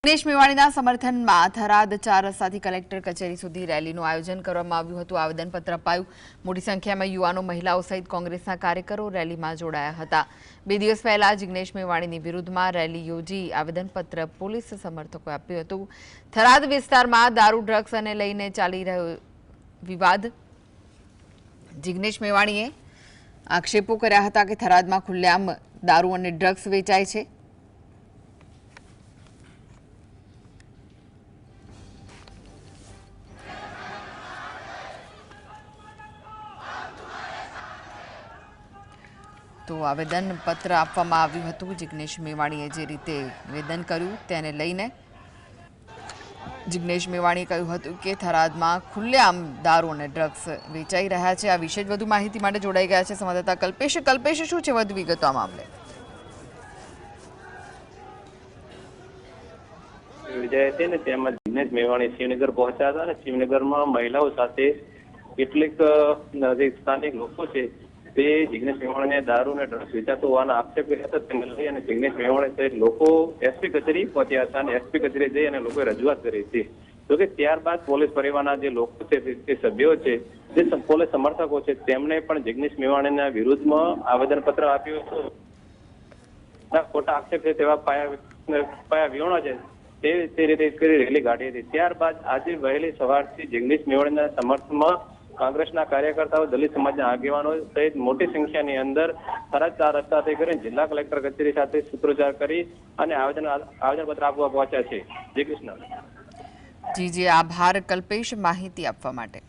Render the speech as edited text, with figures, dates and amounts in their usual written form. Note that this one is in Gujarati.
જિગ્નેશ મેવાણીના સમર્થનમાં થરાદ 4 રસ્તાથી કલેક્ટર કચેરી સુધી રેલીનું આયોજન કરવામાં આવ્યું હતું। આવેદનપત્ર અપાયું। મોટી સંખ્યામાં યુવાનો, મહિલાઓ સહિત કોંગ્રેસના કાર્યકરો રેલીમાં જોડાયા હતા। 2 દિવસ પહેલા જિગ્નેશ મેવાણીની વિરુદ્ધમાં રેલી યોજી આવેદનપત્ર પોલીસ સમર્થકોએ આપ્યું હતું। થરાદ વિસ્તારમાં દારૂ, ડ્રગ્સ અને લઈને ચાલી રહ્યો વિવાદ। જિગ્નેશ મેવાણીએ આક્ષેપો કર્યા હતા કે થરાદમાં ખુલ્લેઆમ દારૂ અને ડ્રગ્સ વેચાય છે। તો આવેદનપત્ર આપવામાં આવ્યું હતું। જિગ્નેશ મેવાણીએ જે રીતે નિવેદન કર્યું તેને લઈને જિગ્નેશ મેવાણીએ કહ્યું હતું કે થરાદમાં ખુલ્લેઆમ દારૂ અને ડ્રગ્સ વેચાઈ રહ્યા છે। આ વિશે વધુ માહિતી માટે જોડાઈ ગયા છે સંવાદદાતા કલ્પેશ। કલ્પેશ, શું છે વધુ વિગતો આ મામલે? વિજય ને તેમાં જિગ્નેશ મેવાણી શિવનગર પહોંચ્યા હતા અને શિવનગરમાં મહિલાઓ સાથે કેટલીક સ્થાનિક લોકો છે તે જિગ્નેશ મેવાણીને દારૂ અને ડ્રગ્સ વેચાતો હોવાના આક્ષેપ કર્યા હતા। તેને લઈ અને જિગ્નેશ મેવાણી સહિત લોકો એસપી કચેરી પહોંચ્યા હતા અને એસપી કચેરી જઈ અને લોકોએ રજૂઆત કરી હતી। જોકે ત્યારબાદ પોલીસ પરિવારના જે લોકો છે તે સભ્યો છે, જે પોલીસ સમર્થકો છે, તેમણે પણ જિગ્નેશ મેવાણીના વિરુદ્ધમાં આવેદનપત્ર આપ્યું હતું। ખોટા આક્ષેપ છે તેવા પાયા વિહોણા છે તે રીતે કરી રેલી કાઢી હતી। ત્યારબાદ આજે વહેલી સવારથી જિગ્નેશ મેવાણીના સમર્થનમાં કોંગ્રેસના કાર્યકર્તાઓ, દલિત સમાજના આગેવાનો સહિત મોટી સંખ્યાની અંદર થરાદ 4 રસ્તાથી કરીને જિલ્લા કલેક્ટર કચેરી સાથે સૂત્રોચ્ચાર કરી અને આવેદનપત્ર આપવા પહોંચ્યા છે। જય કૃષ્ણ। જી, આભાર કલ્પેશ માહિતી આપવા માટે।